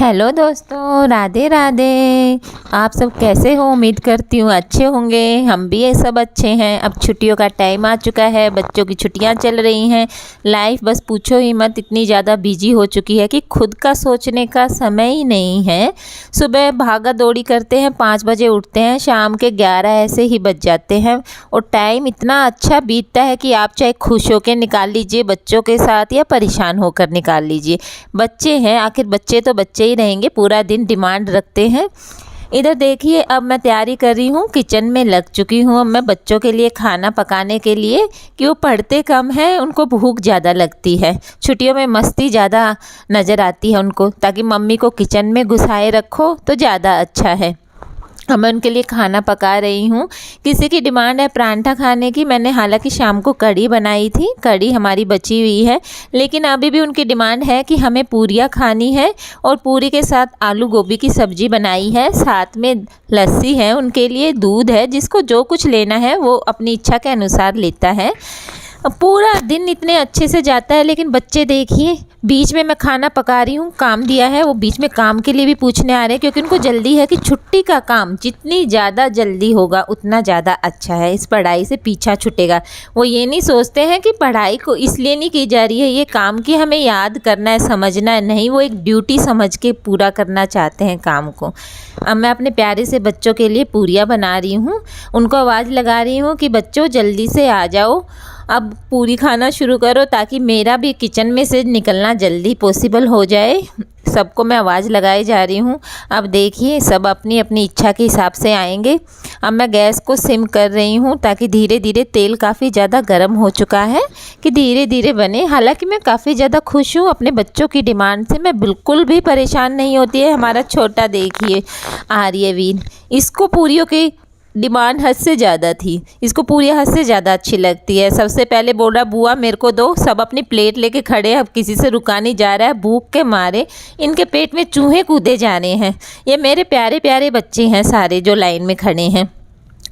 Hello दोस्तों, राधे राधे। आप सब कैसे हो? उम्मीद करती हूँ अच्छे होंगे। हम भी ये सब अच्छे हैं। अब छुट्टियों का टाइम आ चुका है, बच्चों की छुट्टियां चल रही हैं। लाइफ बस पूछो ही मत, इतनी ज़्यादा बिजी हो चुकी है कि खुद का सोचने का समय ही नहीं है। सुबह भागा दौड़ी करते हैं, 5 बजे उठते हैं, शाम के 11 ऐसे ही बज जाते हैं और टाइम इतना अच्छा बीतता है कि आप चाहे खुश होकर निकाल लीजिए बच्चों के साथ या परेशान होकर निकाल लीजिए। बच्चे हैं, आखिर बच्चे तो बच्चे ही रहेंगे, पूरा दिन डिमांड रखते हैं। इधर देखिए, अब मैं तैयारी कर रही हूँ, किचन में लग चुकी हूँ। अब मैं बच्चों के लिए खाना पकाने के लिए, कि वो पढ़ते कम हैं, उनको भूख ज़्यादा लगती है। छुट्टियों में मस्ती ज़्यादा नज़र आती है उनको, ताकि मम्मी को किचन में घुसाए रखो तो ज़्यादा अच्छा है। अब मैं उनके लिए खाना पका रही हूँ। किसी की डिमांड है परांठा खाने की। मैंने हालांकि शाम को कढ़ी बनाई थी, कढ़ी हमारी बची हुई है, लेकिन अभी भी उनकी डिमांड है कि हमें पूरियाँ खानी है और पूरी के साथ आलू गोभी की सब्ज़ी बनाई है, साथ में लस्सी है, उनके लिए दूध है। जिसको जो कुछ लेना है वो अपनी इच्छा के अनुसार लेता है। पूरा दिन इतने अच्छे से जाता है, लेकिन बच्चे देखिए, बीच में मैं खाना पका रही हूँ, काम दिया है, वो बीच में काम के लिए भी पूछने आ रहे हैं, क्योंकि उनको जल्दी है कि छुट्टी का काम जितनी ज़्यादा जल्दी होगा उतना ज़्यादा अच्छा है, इस पढ़ाई से पीछा छूटेगा। वो ये नहीं सोचते हैं कि पढ़ाई को इसलिए नहीं की जा रही है, ये काम की हमें याद करना है, समझना है, नहीं, वो एक ड्यूटी समझ के पूरा करना चाहते हैं काम को। अब मैं अपने प्यारे से बच्चों के लिए पूरियाँ बना रही हूँ, उनको आवाज़ लगा रही हूँ कि बच्चों जल्दी से आ जाओ, अब पूरी खाना शुरू करो, ताकि मेरा भी किचन में से निकलना जल्दी पॉसिबल हो जाए। सबको मैं आवाज़ लगाई जा रही हूँ। अब देखिए, सब अपनी अपनी इच्छा के हिसाब से आएंगे। अब मैं गैस को सिम कर रही हूँ, ताकि धीरे धीरे, तेल काफ़ी ज़्यादा गर्म हो चुका है कि धीरे धीरे बने। हालांकि मैं काफ़ी ज़्यादा खुश हूँ अपने बच्चों की डिमांड से, मैं बिल्कुल भी परेशान नहीं होती है। हमारा छोटा देखिए, आर्यवीर, इसको पूरियों की डिमांड हद से ज़्यादा थी, इसको पूरी हद से ज़्यादा अच्छी लगती है। सबसे पहले बोल रहा बुआ मेरे को दो, सब अपनी प्लेट लेके खड़े हैं, अब किसी से रुका नहीं जा रहा है। भूख के मारे इनके पेट में चूहे कूदे जा रहे हैं। ये मेरे प्यारे प्यारे बच्चे हैं सारे जो लाइन में खड़े हैं।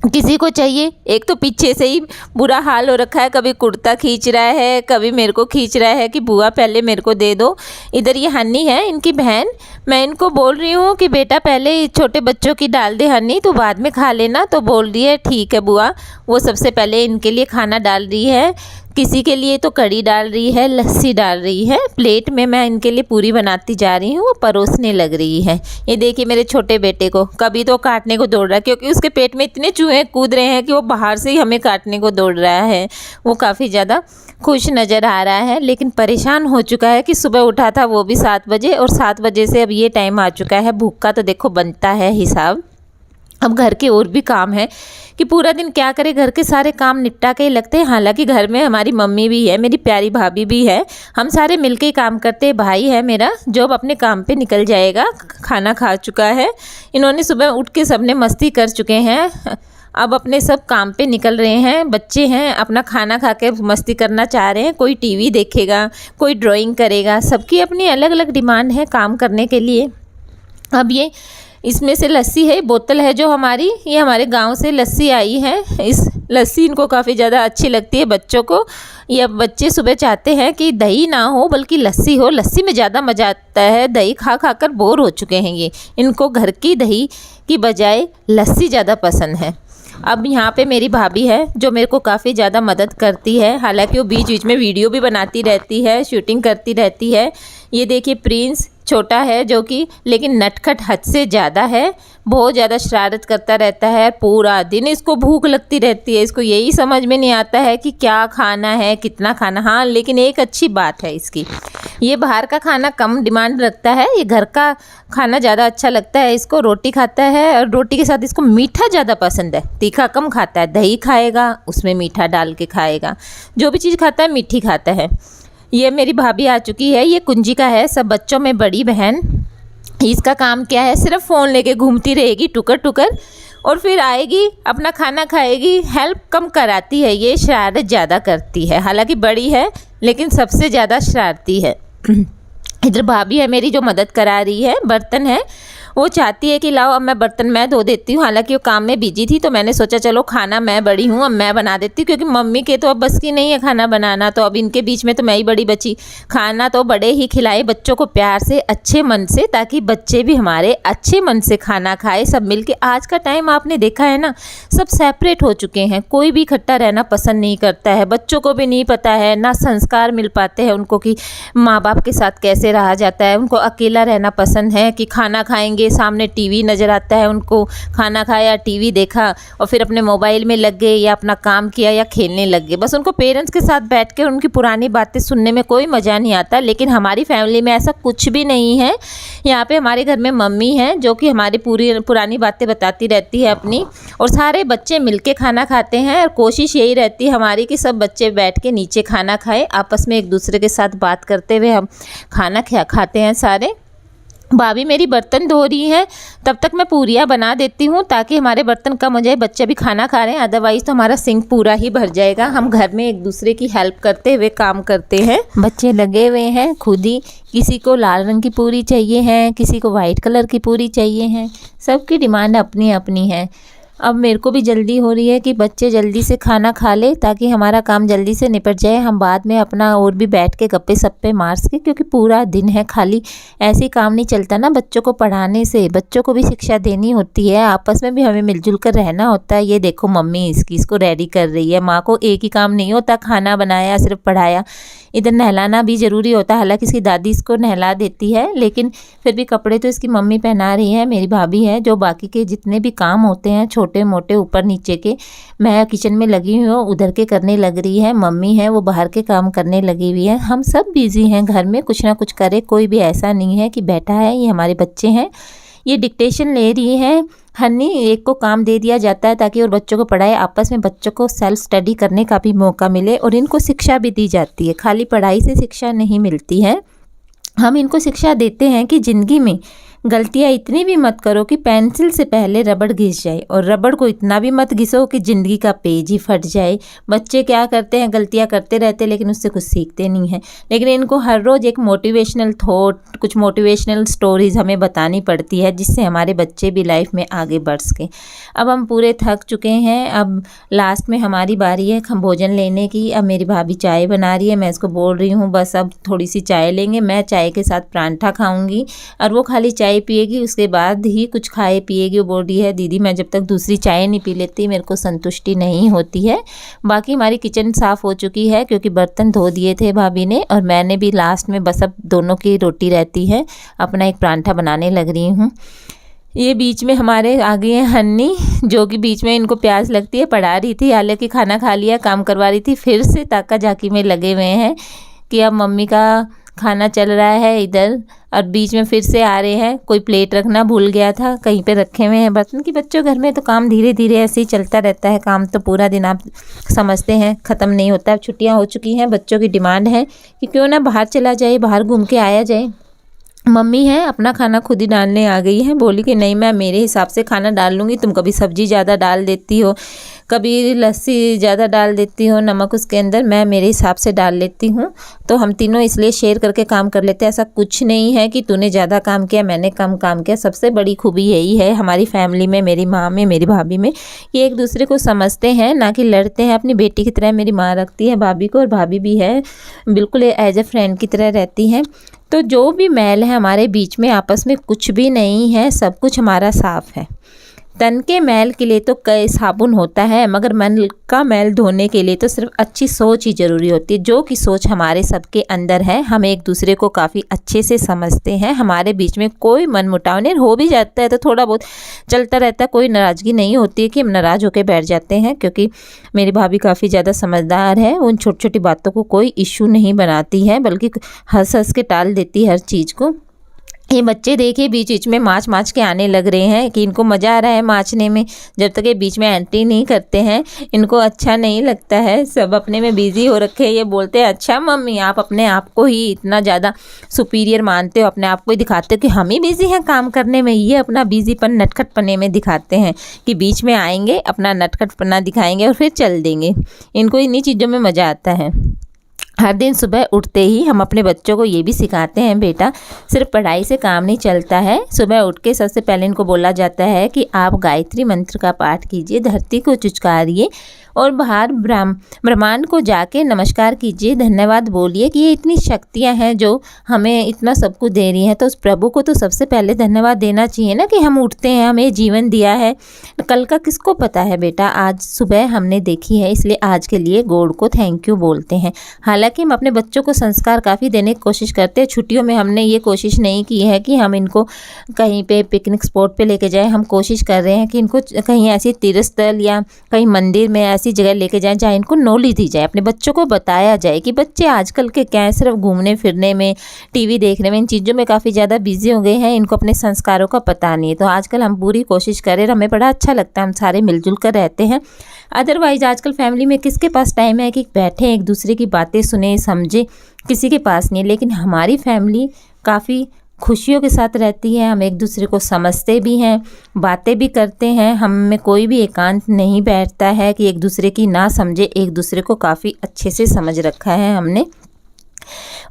किसी को चाहिए, एक तो पीछे से ही बुरा हाल हो रखा है, कभी कुर्ता खींच रहा है, कभी मेरे को खींच रहा है कि बुआ पहले मेरे को दे दो। इधर ये हनी है, इनकी बहन, मैं इनको बोल रही हूँ कि बेटा पहले छोटे बच्चों की डाल दे हनी, तो बाद में खा लेना। तो बोल रही है ठीक है बुआ। वो सबसे पहले इनके लिए खाना डाल रही है। किसी के लिए तो कढ़ी डाल रही है, लस्सी डाल रही है। प्लेट में मैं इनके लिए पूरी बनाती जा रही हूँ, वो परोसने लग रही है। ये देखिए मेरे छोटे बेटे को, कभी तो काटने को दौड़ रहा है, क्योंकि उसके पेट में इतने चूहे कूद रहे हैं कि वो बाहर से ही हमें काटने को दौड़ रहा है। वो काफ़ी ज़्यादा खुश नज़र आ रहा है, लेकिन परेशान हो चुका है कि सुबह उठा था वो भी 7 बजे, और 7 बजे से अब ये टाइम आ चुका है। भूख का तो देखो बनता है हिसाब। अब घर के और भी काम है कि पूरा दिन क्या करे, घर के सारे काम निपटा के ही लगते हैं। हालांकि घर में हमारी मम्मी भी है, मेरी प्यारी भाभी भी है, हम सारे मिलके ही काम करते हैं। भाई है मेरा जो अब अपने काम पे निकल जाएगा, खाना खा चुका है। इन्होंने सुबह उठ के सबने मस्ती कर चुके हैं, अब अपने सब काम पे निकल रहे हैं। बच्चे हैं, अपना खाना खा के मस्ती करना चाह रहे हैं। कोई टीवी देखेगा, कोई ड्राइंग करेगा, सबकी अपनी अलग अलग डिमांड है काम करने के लिए। अब ये इसमें से लस्सी है, बोतल है जो हमारी, ये हमारे गांव से लस्सी आई है। इस लस्सी इनको काफ़ी ज़्यादा अच्छी लगती है बच्चों को। ये अब बच्चे सुबह चाहते हैं कि दही ना हो बल्कि लस्सी हो, लस्सी में ज़्यादा मज़ा आता है। दही खा खा कर बोर हो चुके हैं ये, इनको घर की दही की बजाय लस्सी ज़्यादा पसंद है। अब यहाँ पे मेरी भाभी है जो मेरे को काफ़ी ज़्यादा मदद करती है। हालांकि वो बीच बीच में वीडियो भी बनाती रहती है, शूटिंग करती रहती है। ये देखिए प्रिंस छोटा है जो कि, लेकिन नटखट हद से ज़्यादा है, बहुत ज़्यादा शरारत करता रहता है। पूरा दिन इसको भूख लगती रहती है, इसको यही समझ में नहीं आता है कि क्या खाना है, कितना खाना। हाँ, लेकिन एक अच्छी बात है इसकी, ये बाहर का खाना कम डिमांड रखता है, ये घर का खाना ज़्यादा अच्छा लगता है इसको। रोटी खाता है और रोटी के साथ इसको मीठा ज़्यादा पसंद है, तीखा कम खाता है। दही खाएगा, उसमें मीठा डाल के खाएगा, जो भी चीज़ खाता है मीठी खाता है। ये मेरी भाभी आ चुकी है, ये कुंजिका है, सब बच्चों में बड़ी बहन। इसका काम क्या है, सिर्फ फ़ोन लेके घूमती रहेगी टुकर टुकर, और फिर आएगी अपना खाना खाएगी। हेल्प कम कराती है, ये शरारत ज़्यादा करती है। हालांकि बड़ी है लेकिन सबसे ज़्यादा शरारती है। इधर भाभी है मेरी जो मदद करा रही है। बर्तन है वो चाहती है कि लाओ अब मैं बर्तन मैं धो देती हूँ। हालांकि वो काम में बिजी थी तो मैंने सोचा चलो खाना मैं बड़ी हूँ अब मैं बना देती हूँ, क्योंकि मम्मी के तो अब बस की नहीं है खाना बनाना, तो अब इनके बीच में तो मैं ही बड़ी बची। खाना तो बड़े ही खिलाए बच्चों को प्यार से अच्छे मन से, ताकि बच्चे भी हमारे अच्छे मन से खाना खाए सब मिलके। आज का टाइम आपने देखा है ना, सब सेपरेट हो चुके हैं, कोई भी इकट्ठा रहना पसंद नहीं करता है। बच्चों को भी नहीं पता है ना संस्कार मिल पाते हैं उनको कि माँ बाप के साथ कैसे रहा जाता है। उनको अकेला रहना पसंद है कि खाना खाएंगे सामने टीवी नज़र आता है उनको, खाना खाया टीवी देखा और फिर अपने मोबाइल में लग गए या अपना काम किया या खेलने लग गए। बस उनको पेरेंट्स के साथ बैठ कर उनकी पुरानी बातें सुनने में कोई मज़ा नहीं आता। लेकिन हमारी फैमिली में ऐसा कुछ भी नहीं है। यहाँ पे हमारे घर में मम्मी है जो कि हमारी पूरी पुरानी बातें बताती रहती है अपनी, और सारे बच्चे मिलके खाना खाते हैं। और कोशिश यही रहती है हमारी कि सब बच्चे बैठ के नीचे खाना खाएं, आपस में एक दूसरे के साथ बात करते हुए हम खाना खाते हैं सारे। भाभी मेरी बर्तन धो रही हैं, तब तक मैं पूरियाँ बना देती हूँ ताकि हमारे बर्तन कम हो जाए, बच्चे भी खाना खा रहे हैं, अदरवाइज़ तो हमारा सिंक पूरा ही भर जाएगा। हम घर में एक दूसरे की हेल्प करते हुए काम करते हैं। बच्चे लगे हुए हैं खुद ही, किसी को लाल रंग की पूरी चाहिए है, किसी को वाइट कलर की पूरी चाहिए है, सबकी डिमांड अपनी अपनी है। अब मेरे को भी जल्दी हो रही है कि बच्चे जल्दी से खाना खा ले ताकि हमारा काम जल्दी से निपट जाए, हम बाद में अपना और भी बैठ के गप्पे सप्पे मार सके, क्योंकि पूरा दिन है खाली ऐसे ही काम नहीं चलता ना। बच्चों को पढ़ाने से बच्चों को भी शिक्षा देनी होती है, आपस में भी हमें मिलजुल कर रहना होता है। ये देखो मम्मी इसको रेडी कर रही है। माँ को एक ही काम नहीं होता खाना बनाया सिर्फ पढ़ाया, इधर नहलाना भी ज़रूरी होता है। हालांकि इसकी दादी इसको नहला देती है, लेकिन फिर भी कपड़े तो इसकी मम्मी पहना रही है। मेरी भाभी है जो बाकी के जितने भी काम होते हैं छोटे मोटे ऊपर नीचे के, मैं किचन में लगी हुई हूँ उधर के करने लग रही है। मम्मी है वो बाहर के काम करने लगी हुई है। हम सब बिजी हैं घर में, कुछ ना कुछ करे, कोई भी ऐसा नहीं है कि बैठा है। ये हमारे बच्चे हैं, ये डिक्टेशन ले रही है हन्नी, एक को काम दे दिया जाता है ताकि और बच्चों को पढ़ाए। आपस में बच्चों को सेल्फ स्टडी करने का भी मौका मिले और इनको शिक्षा भी दी जाती है। खाली पढ़ाई से शिक्षा नहीं मिलती है, हम इनको शिक्षा देते हैं कि ज़िंदगी में गलतियाँ इतनी भी मत करो कि पेंसिल से पहले रबड़ घिस जाए, और रबड़ को इतना भी मत घिसो कि ज़िंदगी का पेज ही फट जाए। बच्चे क्या करते हैं, गलतियाँ करते रहते हैं लेकिन उससे कुछ सीखते नहीं हैं। लेकिन इनको हर रोज़ एक मोटिवेशनल थॉट, कुछ मोटिवेशनल स्टोरीज़ हमें बतानी पड़ती है, जिससे हमारे बच्चे भी लाइफ में आगे बढ़ सकें। अब हम पूरे थक चुके हैं, अब लास्ट में हमारी बारी है भोजन लेने की। अब मेरी भाभी चाय बना रही है, मैं इसको बोल रही हूँ बस अब थोड़ी सी चाय लेंगे। मैं चाय के साथ परांठा खाऊंगी और वो खाली चाय पिएगी, उसके बाद ही कुछ खाए पिएगी। वो बोल रही है दीदी मैं जब तक दूसरी चाय नहीं पी लेती मेरे को संतुष्टि नहीं होती है। बाकी हमारी किचन साफ़ हो चुकी है क्योंकि बर्तन धो दिए थे भाभी ने, और मैंने भी लास्ट में बस अब दोनों की रोटी रहती है, अपना एक परांठा बनाने लग रही हूँ। ये बीच में हमारे आ गई है हन्नी, जो कि बीच में इनको प्यास लगती है, पढ़ा रही थी, हालांकि खाना खा लिया, काम करवा रही थी, फिर से ताका झाकी में लगे हुए हैं कि अब मम्मी का खाना चल रहा है इधर, और बीच में फिर से आ रहे हैं। कोई प्लेट रखना भूल गया था, कहीं पे रखे हुए हैं बर्तन। की बच्चों घर में तो काम धीरे धीरे ऐसे ही चलता रहता है, काम तो पूरा दिन आप समझते हैं ख़त्म नहीं होता। अब छुट्टियां हो चुकी हैं, बच्चों की डिमांड है कि क्यों ना बाहर चला जाए, बाहर घूम के आया जाए। मम्मी है अपना खाना खुद ही डालने आ गई है, बोली कि नहीं मैं मेरे हिसाब से खाना डाल लूँगी, तुम कभी सब्ज़ी ज़्यादा डाल देती हो, कभी लस्सी ज़्यादा डाल देती हो, नमक उसके अंदर, मैं मेरे हिसाब से डाल लेती हूँ। तो हम तीनों इसलिए शेयर करके काम कर लेते हैं। ऐसा कुछ नहीं है कि तूने ज़्यादा काम किया मैंने कम काम किया। सबसे बड़ी खूबी यही है हमारी फैमिली में, मेरी माँ में, मेरी भाभी में, कि एक दूसरे को समझते हैं, ना कि लड़ते हैं। अपनी बेटी की तरह मेरी माँ रखती है भाभी को, और भाभी भी है बिल्कुल एज ए फ्रेंड की तरह रहती हैं। तो जो भी मैल है हमारे बीच में, आपस में कुछ भी नहीं है, सब कुछ हमारा साफ़ है। तन के मैल के लिए तो कई साबुन होता है, मगर मन का मैल धोने के लिए तो सिर्फ अच्छी सोच ही ज़रूरी होती है, जो कि सोच हमारे सबके अंदर है। हम एक दूसरे को काफ़ी अच्छे से समझते हैं, हमारे बीच में कोई मनमुटाव नहीं, हो भी जाता है तो थोड़ा बहुत चलता रहता है, कोई नाराज़गी नहीं होती है कि हम नाराज़ होकर बैठ जाते हैं, क्योंकि मेरी भाभी काफ़ी ज़्यादा समझदार है, उन छोटी छोटी बातों को कोई इशू नहीं बनाती है, बल्कि हंस हंस के टाल देती है हर चीज़ को। ये बच्चे देखिए बीच बीच में माच के आने लग रहे हैं कि इनको मज़ा आ रहा है माचने में। जब तक ये बीच में एंट्री नहीं करते हैं इनको अच्छा नहीं लगता है, सब अपने में बिज़ी हो रखे हैं। ये बोलते हैं अच्छा मम्मी आप अपने आप को ही इतना ज़्यादा सुपीरियर मानते हो, अपने आप को ही दिखाते हो कि हम ही बिज़ी हैं काम करने में। ये अपना बिज़ीपन नटखटपने में दिखाते हैं कि बीच में आएंगे अपना नटखटपना दिखाएंगे और फिर चल देंगे। इनको इन्हीं चीज़ों में मज़ा आता है। हर दिन सुबह उठते ही हम अपने बच्चों को ये भी सिखाते हैं, बेटा सिर्फ पढ़ाई से काम नहीं चलता है। सुबह उठ के सबसे पहले इनको बोला जाता है कि आप गायत्री मंत्र का पाठ कीजिए, धरती को चुचकारिए और बाहर ब्रह्मांड को जाके नमस्कार कीजिए, धन्यवाद बोलिए कि ये इतनी शक्तियाँ हैं जो हमें इतना सब कुछ दे रही हैं। तो उस प्रभु को तो सबसे पहले धन्यवाद देना चाहिए ना कि हम उठते हैं, हमें जीवन दिया है। कल का किसको पता है बेटा, आज सुबह हमने देखी है, इसलिए आज के लिए गॉड को थैंक यू बोलते हैं। हालांकि हम अपने बच्चों को संस्कार काफ़ी देने की कोशिश करते हैं। छुट्टियों में हमने ये कोशिश नहीं की है कि हम इनको कहीं पे पिकनिक स्पॉट पे लेके जाएं। हम कोशिश कर रहे हैं कि इनको कहीं ऐसी तीर्थ स्थल या कहीं मंदिर में ऐसी जगह लेके जाएं जहाँ इनको नॉलेज दी जाए, अपने बच्चों को बताया जाए कि बच्चे आजकल के क्या है, सिर्फ घूमने फिरने में, टीवी देखने में, इन चीज़ों में काफ़ी ज़्यादा बिजी हो गए हैं, इनको अपने संस्कारों का पता नहीं है। तो आजकल हम पूरी कोशिश करें और हमें बड़ा अच्छा लगता है, हम सारे मिलजुल कर रहते हैं। अदरवाइज आजकल फैमिली में किसके पास टाइम है कि बैठे एक दूसरे की बातें सुने समझे, किसी के पास नहीं है। लेकिन हमारी फैमिली काफ़ी खुशियों के साथ रहती है, हम एक दूसरे को समझते भी हैं, बातें भी करते हैं, हम में कोई भी एकांत नहीं बैठता है कि एक दूसरे की ना समझे, एक दूसरे को काफ़ी अच्छे से समझ रखा है हमने।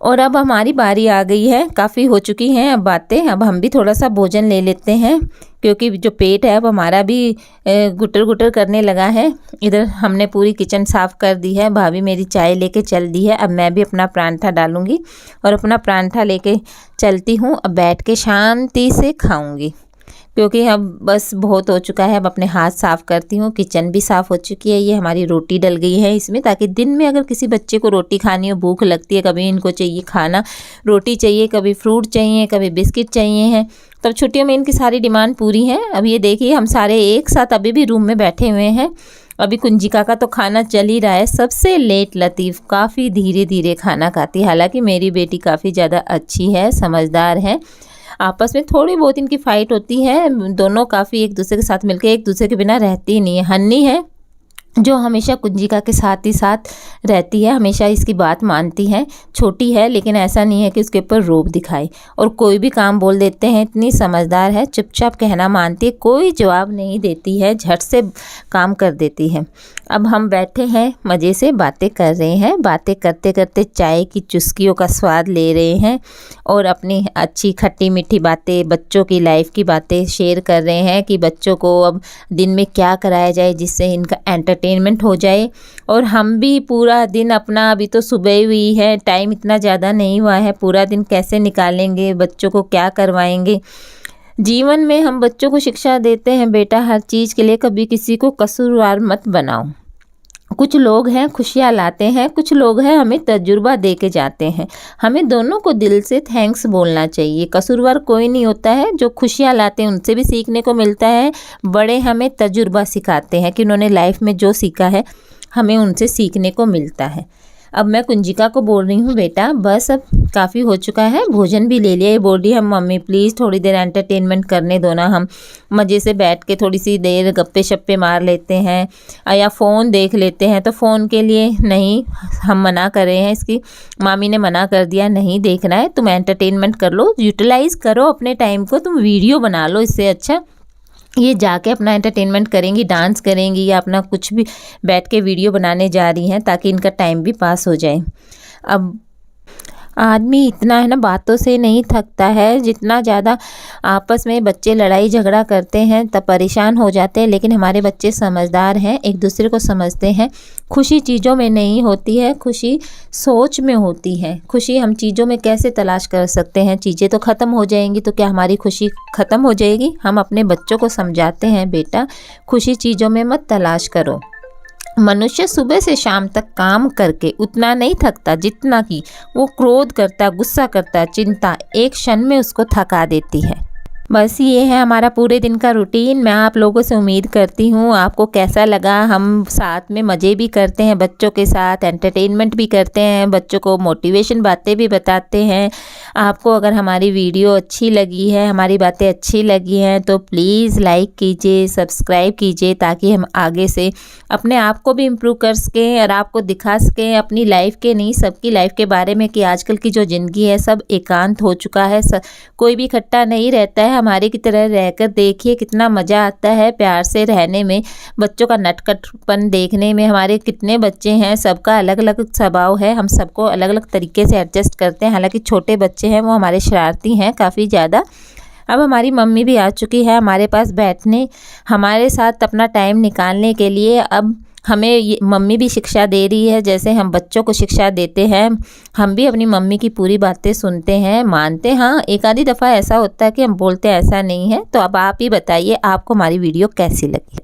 और अब हमारी बारी आ गई है, काफ़ी हो चुकी हैं अब बातें, अब हम भी थोड़ा सा भोजन ले लेते हैं क्योंकि जो पेट है अब हमारा भी गुटर गुटर करने लगा है। इधर हमने पूरी किचन साफ़ कर दी है, भाभी मेरी चाय लेके चल दी है। अब मैं भी अपना परांठा डालूंगी और अपना परांठा लेके चलती हूँ। अब बैठ के शांति से खाऊंगी क्योंकि अब बस बहुत हो चुका है। अब अपने हाथ साफ़ करती हूँ, किचन भी साफ़ हो चुकी है। ये हमारी रोटी डल गई है इसमें, ताकि दिन में अगर किसी बच्चे को रोटी खानी हो, भूख लगती है, कभी इनको चाहिए खाना, रोटी चाहिए, कभी फ्रूट चाहिए, कभी बिस्किट चाहिए हैं, तब छुट्टियों में इनकी सारी डिमांड पूरी है। अब ये देखिए हम सारे एक साथ अभी भी रूम में बैठे हुए हैं। अभी कुंजिका का तो खाना चल ही रहा है। सबसे लेट लतीफ़ काफ़ी धीरे धीरे खाना खाती है। हालांकि मेरी बेटी काफ़ी ज़्यादा अच्छी है, समझदार है। आपस में थोड़ी बहुत इनकी फ़ाइट होती है, दोनों काफ़ी एक दूसरे के साथ मिलकर एक दूसरे के बिना रहती ही नहीं है। हन्नी है जो हमेशा कुंजिका के साथ ही साथ रहती है, हमेशा इसकी बात मानती है। छोटी है लेकिन ऐसा नहीं है कि उसके ऊपर रोब दिखाए, और कोई भी काम बोल देते हैं, इतनी समझदार है, चुपचाप कहना मानती है, कोई जवाब नहीं देती है, झट से काम कर देती है। अब हम बैठे हैं, मज़े से बातें कर रहे हैं, बातें करते करते चाय की चुस्कियों का स्वाद ले रहे हैं और अपनी अच्छी खट्टी मीठी बातें, बच्चों की लाइफ की बातें शेयर कर रहे हैं कि बच्चों को अब दिन में क्या कराया जाए जिससे इनका एंटरटेनमेंट हो जाए। और हम भी पूरा दिन अपना, अभी तो सुबह हुई है, टाइम इतना ज़्यादा नहीं हुआ है, पूरा दिन कैसे निकालेंगे, बच्चों को क्या करवाएंगे। जीवन में हम बच्चों को शिक्षा देते हैं, बेटा हर चीज़ के लिए कभी किसी को कसूरवार मत बनाओ। कुछ लोग हैं खुशियाँ लाते हैं, कुछ लोग हैं हमें तजुर्बा दे के जाते हैं। हमें दोनों को दिल से थैंक्स बोलना चाहिए। कसूरवार कोई नहीं होता है, जो खुशियाँ लाते हैं उनसे भी सीखने को मिलता है। बड़े हमें तजुर्बा सिखाते हैं कि उन्होंने लाइफ में जो सीखा है हमें उनसे सीखने को मिलता है। अब मैं कुंजिका को बोल रही हूँ, बेटा बस अब काफ़ी हो चुका है, भोजन भी ले लिया। ये बोल रही है मम्मी प्लीज़ थोड़ी देर एंटरटेनमेंट करने दो ना, हम मज़े से बैठ के थोड़ी सी देर गप्पे शप्पे मार लेते हैं या फ़ोन देख लेते हैं। तो फ़ोन के लिए नहीं, हम मना कर रहे हैं, इसकी मामी ने मना कर दिया, नहीं देखना है, तुम एंटरटेनमेंट कर लो, यूटिलाइज़ करो अपने टाइम को, तुम वीडियो बना लो, इससे अच्छा ये जाके अपना एंटरटेनमेंट करेंगी, डांस करेंगी या अपना कुछ भी बैठ के वीडियो बनाने जा रही हैं ताकि इनका टाइम भी पास हो जाए। अब आदमी इतना है ना, बातों से नहीं थकता है, जितना ज़्यादा आपस में बच्चे लड़ाई झगड़ा करते हैं तब परेशान हो जाते हैं। लेकिन हमारे बच्चे समझदार हैं, एक दूसरे को समझते हैं। खुशी चीज़ों में नहीं होती है, खुशी सोच में होती है। खुशी हम चीज़ों में कैसे तलाश कर सकते हैं, चीज़ें तो ख़त्म हो जाएंगी तो क्या हमारी खुशी ख़त्म हो जाएगी। हम अपने बच्चों को समझाते हैं, बेटा खुशी चीज़ों में मत तलाश करो। मनुष्य सुबह से शाम तक काम करके उतना नहीं थकता जितना कि वो क्रोध करता, गुस्सा करता, चिंता एक क्षण में उसको थका देती है। बस ये है हमारा पूरे दिन का रूटीन। मैं आप लोगों से उम्मीद करती हूँ आपको कैसा लगा। हम साथ में मज़े भी करते हैं, बच्चों के साथ एंटरटेनमेंट भी करते हैं, बच्चों को मोटिवेशन बातें भी बताते हैं। आपको अगर हमारी वीडियो अच्छी लगी है, हमारी बातें अच्छी लगी हैं तो प्लीज़ लाइक कीजिए, सब्सक्राइब कीजिए, ताकि हम आगे से अपने आप को भी इम्प्रूव कर सकें और आपको दिखा सकें अपनी लाइफ के नहीं, सबकी लाइफ के बारे में कि आजकल की जो ज़िंदगी है सब एकांत हो चुका है, कोई भी इकट्ठा नहीं रहता है। हमारे की तरह रहकर देखिए कितना मज़ा आता है प्यार से रहने में। बच्चों का नटखटपन देखने में, हमारे कितने बच्चे हैं, सबका अलग अलग स्वभाव है, हम सबको अलग अलग तरीके से एडजस्ट करते हैं। हालांकि छोटे बच्चे हैं वो हमारे शरारती हैं काफ़ी ज़्यादा। अब हमारी मम्मी भी आ चुकी है हमारे पास बैठने, हमारे साथ अपना टाइम निकालने के लिए। अब हमें ये मम्मी भी शिक्षा दे रही है, जैसे हम बच्चों को शिक्षा देते हैं, हम भी अपनी मम्मी की पूरी बातें सुनते हैं, मानते हैं। हाँ, एक आधी दफ़ा ऐसा होता है कि हम बोलते हैं, ऐसा नहीं है। तो अब आप ही बताइए आपको हमारी वीडियो कैसी लगी।